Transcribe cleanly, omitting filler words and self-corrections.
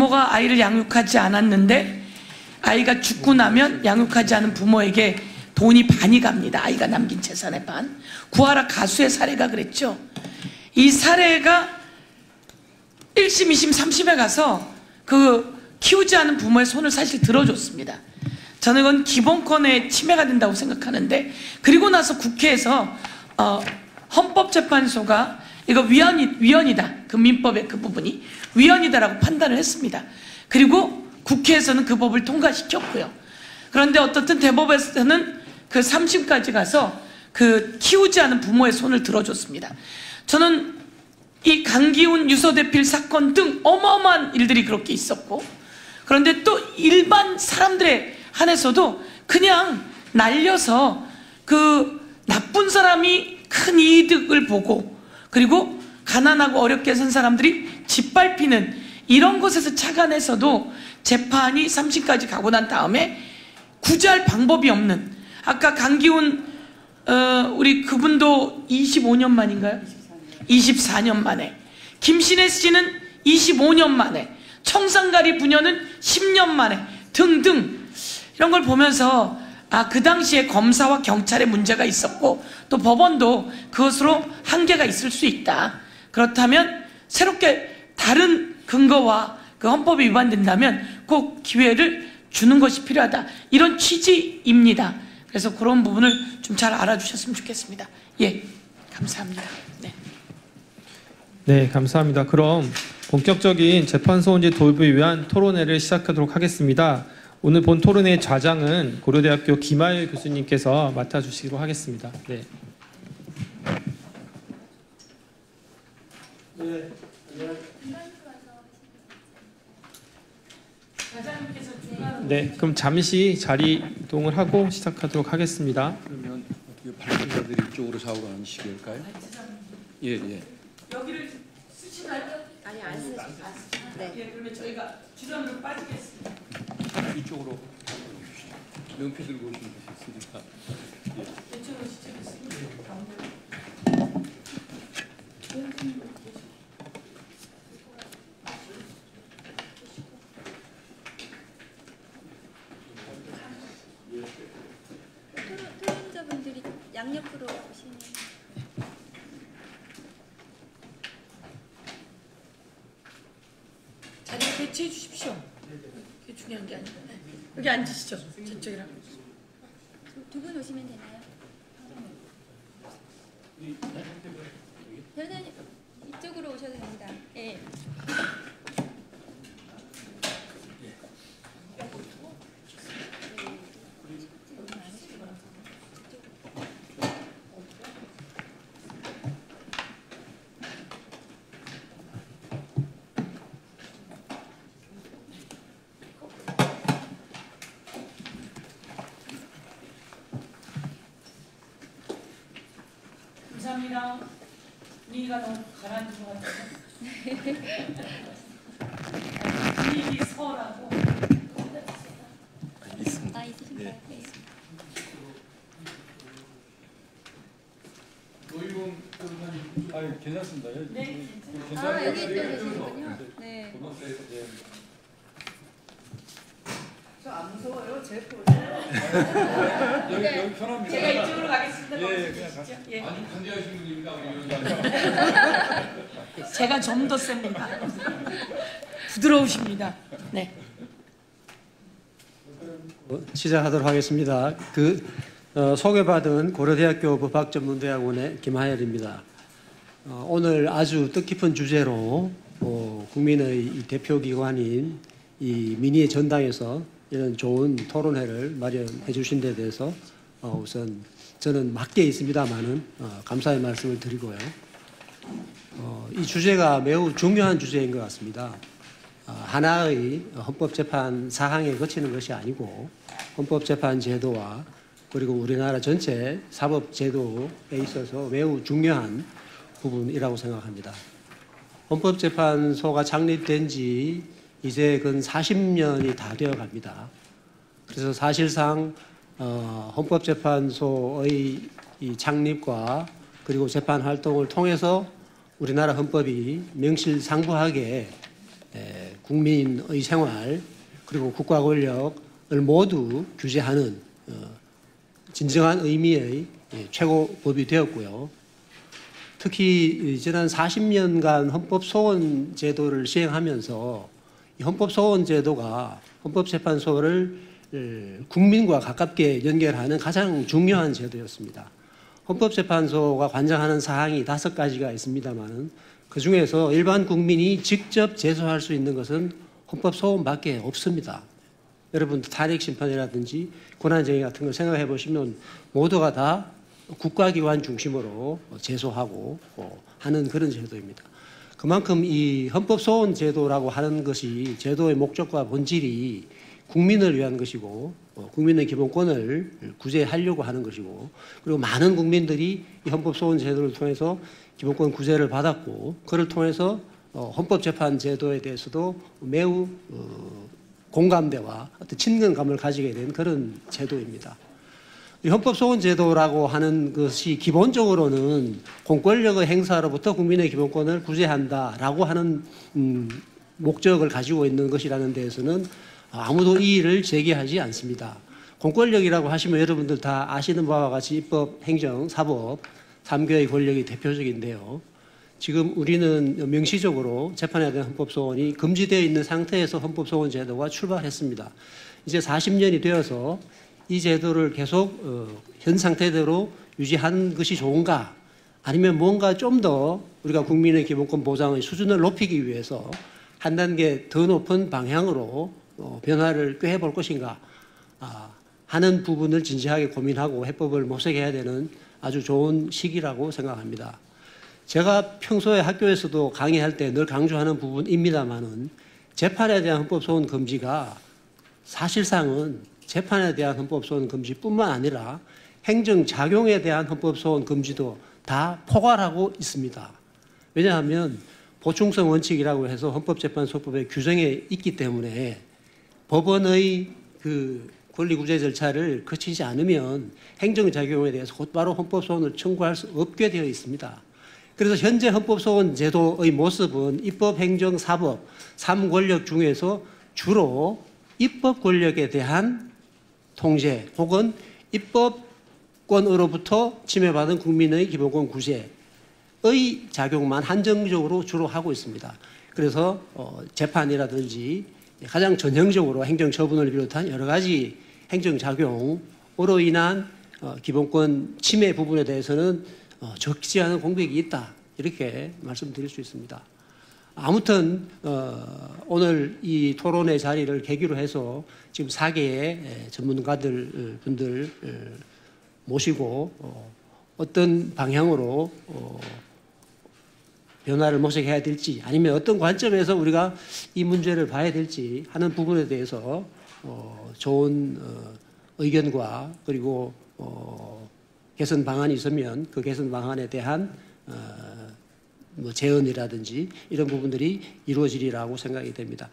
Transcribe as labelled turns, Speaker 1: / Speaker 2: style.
Speaker 1: 부모가 아이를 양육하지 않았는데 아이가 죽고 나면 양육하지 않은 부모에게 돈이 반이 갑니다. 아이가 남긴 재산의 반. 구하라 가수의 사례가 그랬죠. 이 사례가 1심, 2심, 3심에 가서 그 키우지 않은 부모의 손을 사실 들어줬습니다. 저는 이건 기본권의 침해가 된다고 생각하는데, 그리고 나서 국회에서 헌법재판소가 이거 위헌이다. 그 민법의 그 부분이 위헌이다라고 판단을 했습니다. 그리고 국회에서는 그 법을 통과시켰고요. 그런데 어떻든 대법에서는 그 3심까지 가서 그 키우지 않은 부모의 손을 들어줬습니다. 저는 이 강기훈 유서대필 사건 등 어마어마한 일들이 그렇게 있었고, 그런데 또 일반 사람들의 한에서도 그냥 날려서 그 나쁜 사람이 큰 이득을 보고, 그리고 가난하고 어렵게 산 사람들이 짓밟히는 이런 것에서 착안해서도 재판이 3심까지 가고 난 다음에 구제할 방법이 없는, 아까 강기훈 우리 그분도 25년 만인가요? 24년 만에, 김신혜 씨는 25년 만에, 청산가리 부녀는 10년 만에 등등, 이런 걸 보면서 그 당시에 검사와 경찰의 문제가 있었고 또 법원도 그것으로 한계가 있을 수 있다. 그렇다면 새롭게 다른 근거와 그 헌법이 위반된다면 꼭 기회를 주는 것이 필요하다. 이런 취지입니다. 그래서 그런 부분을 좀 잘 알아주셨으면 좋겠습니다. 예, 감사합니다. 네.
Speaker 2: 네, 감사합니다. 그럼 본격적인 재판소 문제 도입을 위한 토론회를 시작하도록 하겠습니다. 오늘 본 토론회의 좌장은 고려대학교 김하일 교수님께서 맡아주시기로 하겠습니다. 네. 네, 그럼 잠시 자리 이동을 하고 시작하도록 하겠습니다.
Speaker 3: 그러면 어떻게 발언자들이 이쪽으로 좌우로 앉으시게할까요? 예, 예.
Speaker 1: 여기를 쓰시나요?
Speaker 4: 아니, 안 쓰죠. 네.
Speaker 1: 예, 그러면 저희가 주변으로 빠지겠습니다.
Speaker 3: 이쪽으로 명패 들고 오시면 되겠습니다. 예.
Speaker 1: 이쪽으로 시작했습니다.
Speaker 4: 토론자분들이 양옆으로 오시면.
Speaker 1: 자리 배치해 주십시오. 그게 중요한 게 아니고. 여기 앉으시죠. 저쪽이랑.
Speaker 4: 두 분 오시면 되나요? 변호사님 이쪽으로 오셔도 됩니다. 예.
Speaker 1: 감사합니다. 분위기가 너무 가라앉은 것 같아요. 분위기 서라고.
Speaker 3: 있습니다.
Speaker 4: 있으신가요? 네.
Speaker 5: 노희봉 변호사님, 아니 괜찮습니다.
Speaker 1: 네,
Speaker 4: 여기 또 계시는군요. 네.
Speaker 1: 저안 무서워요. 제 볼.
Speaker 5: 여기 편합니다.
Speaker 1: 제가 이쪽으로 가겠습니다.
Speaker 5: 예, 그냥
Speaker 1: 가시죠. 예.
Speaker 5: 아니 관대하신 분입니다, 우리 위원장님.
Speaker 1: 제가 좀 더 셉니다. 부드러우십니다. 네.
Speaker 6: 시작하도록 하겠습니다. 소개받은 고려대학교 법학전문대학원의 김하열입니다. 오늘 아주 뜻깊은 주제로 국민의 이 대표기관인 이 민의의 전당에서 이런 좋은 토론회를 마련해 주신 데 대해서 우선 저는 맡게 있습니다만은 감사의 말씀을 드리고요. 이 주제가 매우 중요한 주제인 것 같습니다. 하나의 헌법재판 사항에 거치는 것이 아니고 헌법재판 제도와 그리고 우리나라 전체 사법제도에 있어서 매우 중요한 부분이라고 생각합니다. 헌법재판소가 창립된 지 이제 근 40년이 다 되어 갑니다. 그래서 사실상 헌법재판소의 이 창립과 그리고 재판 활동을 통해서 우리나라 헌법이 명실상부하게 국민의 생활 그리고 국가 권력을 모두 규제하는 진정한 의미의 최고법이 되었고요. 특히 지난 40년간 헌법소원 제도를 시행하면서 이 헌법소원 제도가 헌법재판소를 국민과 가깝게 연결하는 가장 중요한 제도였습니다. 헌법재판소가 관장하는 사항이 5가지가 있습니다만 그 중에서 일반 국민이 직접 제소할 수 있는 것은 헌법소원밖에 없습니다. 여러분 탄핵심판이라든지 권한쟁의 같은 걸 생각해 보시면 모두가 다 국가기관 중심으로 제소하고 하는 그런 제도입니다. 그만큼 이 헌법소원 제도라고 하는 것이 제도의 목적과 본질이 국민을 위한 것이고 국민의 기본권을 구제하려고 하는 것이고 그리고 많은 국민들이 이 헌법소원 제도를 통해서 기본권 구제를 받았고 그를 통해서 헌법재판 제도에 대해서도 매우 공감대와 어떤 친근감을 가지게 된 그런 제도입니다. 이 헌법소원 제도라고 하는 것이 기본적으로는 공권력의 행사로부터 국민의 기본권을 구제한다라고 하는 목적을 가지고 있는 것이라는 데에서는 아무도 이의를 제기하지 않습니다. 공권력이라고 하시면 여러분들 다 아시는 바와 같이 입법, 행정, 사법 3개의 권력이 대표적인데요. 지금 우리는 명시적으로 재판에 대한 헌법소원이 금지되어 있는 상태에서 헌법소원 제도가 출발했습니다. 이제 40년이 되어서 이 제도를 계속 현 상태대로 유지하는 것이 좋은가 아니면 뭔가 좀 더 우리가 국민의 기본권 보장의 수준을 높이기 위해서 한 단계 더 높은 방향으로 변화를 꾀해 볼 것인가 하는 부분을 진지하게 고민하고 해법을 모색해야 되는 아주 좋은 시기라고 생각합니다. 제가 평소에 학교에서도 강의할 때 늘 강조하는 부분입니다만은 재판에 대한 헌법소원 금지가 사실상은 재판에 대한 헌법소원 금지뿐만 아니라 행정작용에 대한 헌법소원 금지도 다 포괄하고 있습니다. 왜냐하면 보충성 원칙이라고 해서 헌법재판소법에 규정해 있기 때문에 법원의 그 권리구제 절차를 거치지 않으면 행정작용에 대해서 곧바로 헌법소원을 청구할 수 없게 되어 있습니다. 그래서 현재 헌법소원 제도의 모습은 입법, 행정, 사법 3권력 중에서 주로 입법 권력에 대한 통제 혹은 입법권으로부터 침해받은 국민의 기본권 구제의 작용만 한정적으로 주로 하고 있습니다. 그래서 재판이라든지 가장 전형적으로 행정처분을 비롯한 여러 가지 행정작용으로 인한 기본권 침해 부분에 대해서는 적지 않은 공백이 있다 이렇게 말씀드릴 수 있습니다. 아무튼 오늘 이 토론의 자리를 계기로 해서 지금 4개의 전문가들 분들 모시고 어떤 방향으로 변화를 모색해야 될지 아니면 어떤 관점에서 우리가 이 문제를 봐야 될지 하는 부분에 대해서 좋은 의견과 그리고 개선 방안이 있으면 그 개선 방안에 대한 뭐 제언이라든지 이런 부분들이 이루어지리라고 생각이 됩니다.